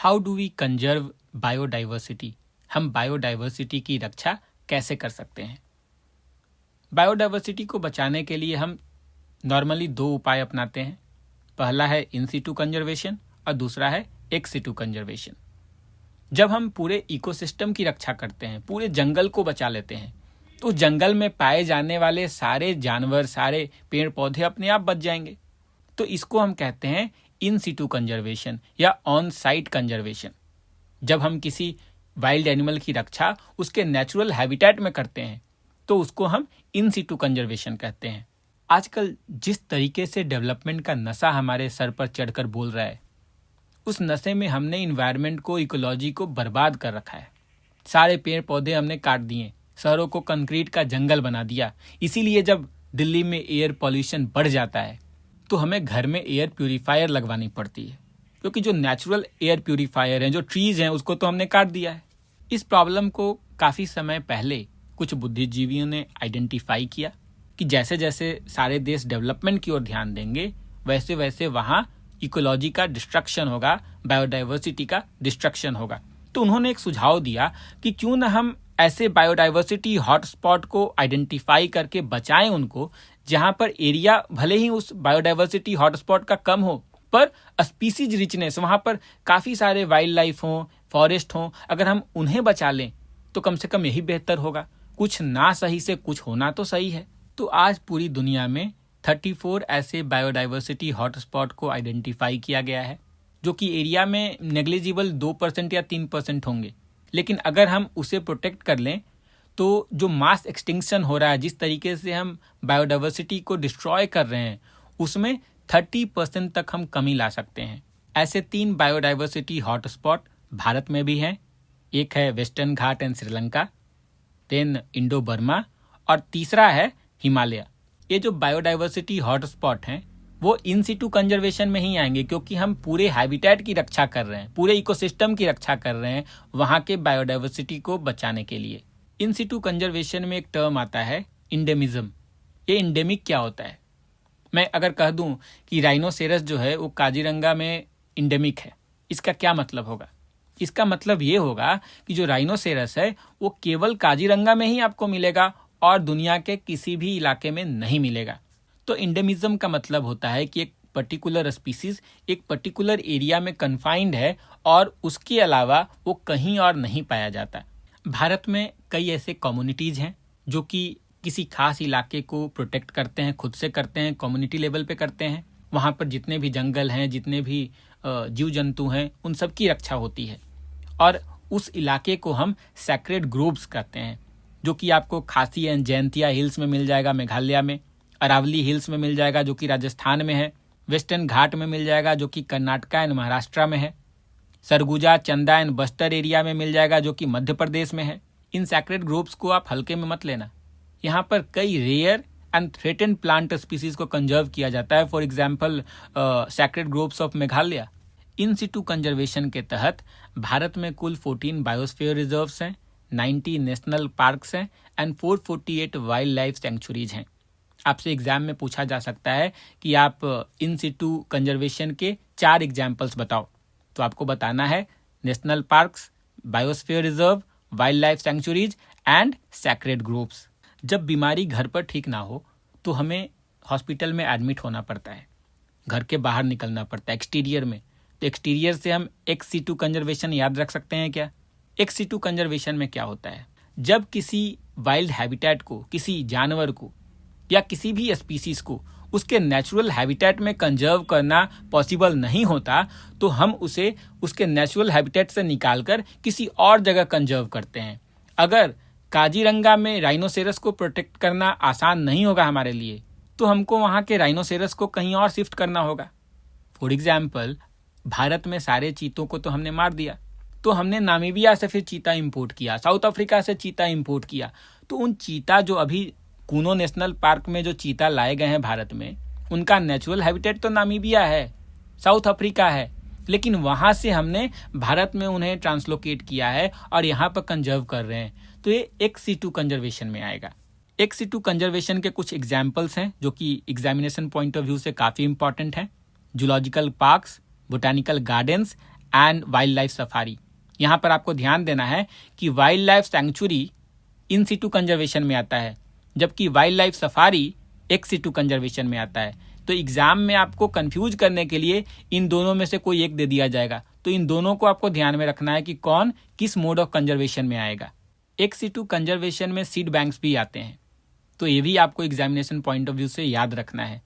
How do we conserve biodiversity? हम biodiversity की रक्षा कैसे कर सकते हैं? बायोडाइवर्सिटी को बचाने के लिए हम नॉर्मली दो उपाय अपनाते हैं। पहला है इन सिटू कंजर्वेशन और दूसरा है एक्स सिटू कंजर्वेशन। जब हम पूरे इकोसिस्टम की रक्षा करते हैं, पूरे जंगल को बचा लेते हैं, तो जंगल में पाए जाने वाले सारे जानवर, सारे पेड़ पौधे अपने आप बच जाएंगे। तो इसको हम कहते हैं इन सिटू कंजर्वेशन या ऑन साइट कंजर्वेशन। जब हम किसी वाइल्ड एनिमल की रक्षा उसके नेचुरल हैबिटेट में करते हैं तो उसको हम इन सिटू कंजर्वेशन कहते हैं। आजकल जिस तरीके से डेवलपमेंट का नशा हमारे सर पर चढ़कर बोल रहा है, उस नशे में हमने इन्वायरमेंट को, इकोलॉजी को बर्बाद कर रखा है। सारे पेड़ पौधे हमने काट दिए, शहरों को कंक्रीट का जंगल बना दिया। इसीलिए जब दिल्ली में एयर पॉल्यूशन बढ़ जाता है तो हमें घर में एयर प्यूरीफायर लगवानी पड़ती है, क्योंकि जो नेचुरल एयर प्यूरीफायर हैं, जो ट्रीज हैं, उसको तो हमने काट दिया है। इस प्रॉब्लम को काफ़ी समय पहले कुछ बुद्धिजीवियों ने आइडेंटिफाई किया कि जैसे जैसे सारे देश डेवलपमेंट की ओर ध्यान देंगे, वैसे वैसे वहाँ इकोलॉजी का डिस्ट्रक्शन होगा, बायोडाइवर्सिटी का डिस्ट्रक्शन होगा। तो उन्होंने एक सुझाव दिया कि क्यों ना हम ऐसे बायोडाइवर्सिटी हॉटस्पॉट को आइडेंटिफाई करके बचाएं उनको, जहां पर एरिया भले ही उस बायोडाइवर्सिटी हॉटस्पॉट का कम हो, पर स्पीसीज रिचनेस, वहां पर काफ़ी सारे वाइल्ड लाइफ हों, फॉरेस्ट हों, अगर हम उन्हें बचा लें तो कम से कम यही बेहतर होगा। कुछ ना सही से कुछ होना तो सही है। तो आज पूरी दुनिया में 34 ऐसे बायोडाइवर्सिटी हॉटस्पॉट को आइडेंटिफाई किया गया है, जो कि एरिया में नेग्लिजिबल 2% या 3% होंगे। लेकिन अगर हम उसे प्रोटेक्ट कर लें तो जो मास एक्सटिंक्शन हो रहा है, जिस तरीके से हम बायोडाइवर्सिटी को डिस्ट्रॉय कर रहे हैं, उसमें 30% तक हम कमी ला सकते हैं। ऐसे 3 बायोडाइवर्सिटी हॉटस्पॉट भारत में भी हैं। एक है western Ghat and Sri Lanka, then Indo Burma, और तीसरा है हिमालय। ये जो बायोडाइवर्सिटी हॉटस्पॉट हैं वो इन सिटू कंजर्वेशन में ही आएंगे, क्योंकि हम पूरे हैबिटेट की रक्षा कर रहे हैं, पूरे इकोसिस्टम की रक्षा कर रहे हैं वहाँ के बायोडाइवर्सिटी को बचाने के लिए। इन सिटू कंजर्वेशन में एक टर्म आता है इंडेमिज्म। ये इंडेमिक क्या होता है? मैं अगर कह दूं कि राइनोसेरस जो है वो काजीरंगा में इंडेमिक है, इसका क्या मतलब होगा? इसका मतलब ये होगा कि जो राइनोसेरस है वो केवल काजीरंगा में ही आपको मिलेगा और दुनिया के किसी भी इलाके में नहीं मिलेगा। तो इंडेमिज्म का मतलब होता है कि एक पर्टिकुलर स्पीसीज एक पर्टिकुलर एरिया में कन्फाइंड है और उसके अलावा वो कहीं और नहीं पाया जाता। भारत में कई ऐसे कम्युनिटीज हैं जो कि किसी खास इलाके को प्रोटेक्ट करते हैं, खुद से करते हैं, कम्युनिटी लेवल पे करते हैं। वहाँ पर जितने भी जंगल हैं, जितने भी जीव जंतु हैं, उन सब की रक्षा होती है। और उस इलाके को हम सैक्रेड ग्रोव्स कहते हैं, जो कि आपको खासी एंड जयंतिया हिल्स में मिल जाएगा मेघालय में, अरावली हिल्स में मिल जाएगा जो कि राजस्थान में है, वेस्टर्न घाट में मिल जाएगा जो कि कर्नाटका एंड महाराष्ट्र में है, सरगुजा, चंदा एंड बस्तर एरिया में मिल जाएगा जो कि मध्य प्रदेश में है। इन सैक्रेड ग्रोव्स को आप हल्के में मत लेना। यहाँ पर कई rare and threatened plant species को कंजर्व किया जाता है। For example sacred groves of Meghalaya. In situ conservation के तहत भारत में कुल 14 बायोस्फीयर रिजर्व्स हैं, 90 नेशनल पार्क्स हैं एंड 448 वाइल्ड लाइफ सेंचुरीज हैं। आपसे एग्जाम में पूछा जा सकता है कि आप इन सिटू कंजर्वेशन के 4 एग्जाम्पल्स बताओ, तो आपको बताना है national parks, biosphere reserve, wild life sanctuaries and sacred groves. जब बीमारी घर पर ठीक ना हो तो हमें हॉस्पिटल में एडमिट होना पड़ता है, घर के बाहर निकलना पड़ता है एक्सटीरियर में। तो एक्सटीरियर से हम एक्स सिटू कंजर्वेशन याद रख सकते हैं क्या? एक्स सिटू कंजर्वेशन में क्या होता है? जब किसी वाइल्ड हैबिटेट को, किसी जानवर को या किसी भी स्पीसीज को उसके नेचुरल हैबिटेट में कंजर्व करना पॉसिबल नहीं होता, तो हम उसे उसके नेचुरल हैबिटेट से निकालकर किसी और जगह कंजर्व करते हैं। अगर काजीरंगा में राइनोसेरस को प्रोटेक्ट करना आसान नहीं होगा हमारे लिए, तो हमको वहाँ के राइनोसेरस को कहीं और शिफ्ट करना होगा। फॉर एग्जाम्पल, भारत में सारे चीतों को तो हमने मार दिया, तो हमने नामीबिया से फिर चीता इंपोर्ट किया, साउथ अफ्रीका से चीता इंपोर्ट किया। तो उन चीता जो अभी कूनो नेशनल पार्क में जो चीता लाए गए हैं भारत में, उनका नेचुरल हैबिटेट तो नामीबिया है, साउथ अफ्रीका है, लेकिन वहाँ से हमने भारत में उन्हें ट्रांसलोकेट किया है और यहाँ पर कंजर्व कर रहे हैं। तो ये एक्स सिटू कंजर्वेशन में आएगा। एक्स सिटू कंजर्वेशन के कुछ एग्जाम्पल्स हैं जो कि एग्जामिनेशन पॉइंट ऑफ व्यू से काफ़ी इंपॉर्टेंट हैं। Zoological parks, botanical gardens and wild life safari. यहाँ पर आपको ध्यान देना है कि वाइल्ड लाइफ सैंक्चुरी इन सिटू कंजर्वेशन में आता है, जबकि wild life safari ex situ conservation में आता है। तो एग्जाम में आपको कंफ्यूज करने के लिए इन दोनों में से कोई एक दे दिया जाएगा, तो इन दोनों को आपको ध्यान में रखना है कि कौन किस मोड ऑफ कंजर्वेशन में आएगा। एक्स सिटू कंजर्वेशन में सीड बैंक्स भी आते हैं, तो ये भी आपको एग्जामिनेशन पॉइंट ऑफ व्यू से याद रखना है।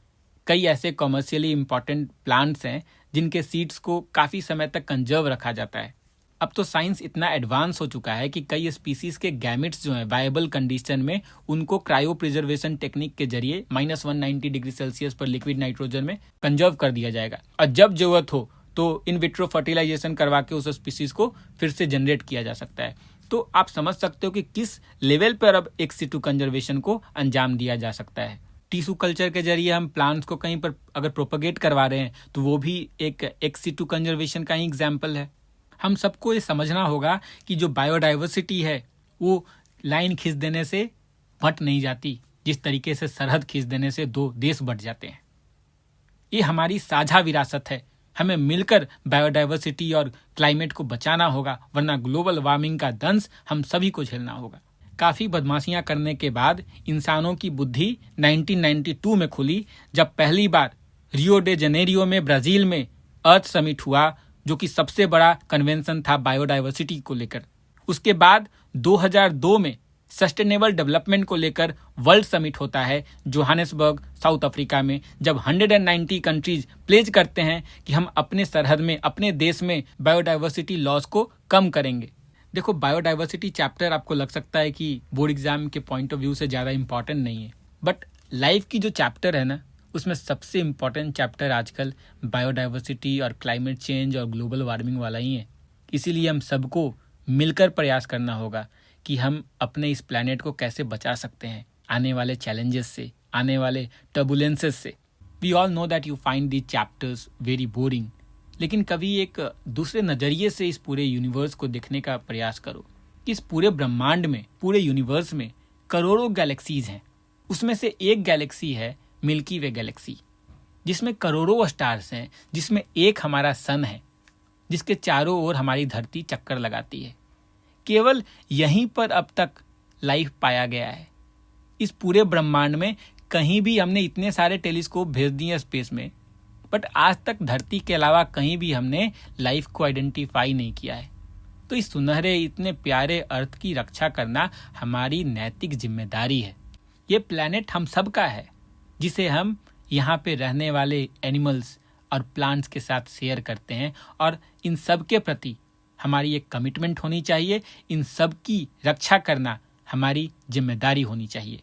कई ऐसे कॉमर्शियली इंपॉर्टेंट प्लांट्स हैं जिनके सीड्स को काफ़ी समय तक कंजर्व रखा जाता है। अब तो साइंस इतना एडवांस हो चुका है कि कई स्पीसीज के गैमेट्स जो हैं वायबल कंडीशन में उनको क्रायो प्रिजर्वेशन टेक्निक के जरिए -190 डिग्री सेल्सियस पर लिक्विड नाइट्रोजन में कंजर्व कर दिया जाएगा, और जब जरूरत हो तो इन विट्रो फर्टिलाइजेशन करवा के उस स्पीसीज को फिर से जनरेट किया जा सकता है। तो आप समझ सकते हो कि किस लेवल पर अब एक्स सिटू कंजर्वेशन को अंजाम दिया जा सकता है। टिश्यू कल्चर के जरिए हम प्लांट्स को कहीं पर अगर प्रोपगेट करवा रहे हैं तो वो भी एक एक्स सिटू कंजर्वेशन का ही एग्जाम्पल है। हम सबको ये समझना होगा कि जो बायोडाइवर्सिटी है वो लाइन खींच देने से बट नहीं जाती, जिस तरीके से सरहद खींच देने से दो देश बट जाते हैं। ये हमारी साझा विरासत है, हमें मिलकर बायोडाइवर्सिटी और क्लाइमेट को बचाना होगा, वरना ग्लोबल वार्मिंग का दंश हम सभी को झेलना होगा। काफ़ी बदमाशियां करने के बाद इंसानों की बुद्धि 1992 में खुली, जब पहली बार रियो डे जनेरियो में ब्राज़ील में अर्थ समिट हुआ, जो कि सबसे बड़ा कन्वेंशन था बायोडाइवर्सिटी को लेकर। उसके बाद 2002 में सस्टेनेबल डेवलपमेंट को लेकर वर्ल्ड समिट होता है जोहानिसबर्ग साउथ अफ्रीका में, जब 190 कंट्रीज प्लेज करते हैं कि हम अपने सरहद में अपने देश में बायोडाइवर्सिटी लॉस को कम करेंगे। देखो, बायोडाइवर्सिटी चैप्टर आपको लग सकता है कि बोर्ड एग्जाम के पॉइंट ऑफ व्यू से ज़्यादा इंपॉर्टेंट नहीं है, बट लाइफ की जो चैप्टर है ना, उसमें सबसे इम्पॉर्टेंट चैप्टर आजकल बायोडाइवर्सिटी और क्लाइमेट चेंज और ग्लोबल वार्मिंग वाला ही है। इसीलिए हम सबको मिलकर प्रयास करना होगा कि हम अपने इस प्लैनेट को कैसे बचा सकते हैं आने वाले चैलेंजेस से, आने वाले टर्बुलेंसेस से। We all know that you find the chapters very boring, लेकिन कभी एक दूसरे नज़रिए से इस पूरे यूनिवर्स को देखने का प्रयास करो कि इस पूरे ब्रह्मांड में, पूरे यूनिवर्स में करोड़ों गैलेक्सीज हैं। उसमें से एक गैलेक्सी है मिल्की वे गैलेक्सी, जिसमें करोड़ों स्टार्स हैं, जिसमें एक हमारा सन है, जिसके चारों ओर हमारी धरती चक्कर लगाती है। केवल यहीं पर अब तक लाइफ पाया गया है। इस पूरे ब्रह्मांड में कहीं भी हमने इतने सारे टेलीस्कोप भेज दिए स्पेस में, बट आज तक धरती के अलावा कहीं भी हमने लाइफ को आइडेंटिफाई नहीं किया है। तो इस सुनहरे इतने प्यारे अर्थ की रक्षा करना हमारी नैतिक जिम्मेदारी है। ये प्लैनेट हम सब का है, जिसे हम यहाँ पे रहने वाले एनिमल्स और प्लांट्स के साथ शेयर करते हैं, और इन सब के प्रति हमारी एक कमिटमेंट होनी चाहिए। इन सब की रक्षा करना हमारी जिम्मेदारी होनी चाहिए।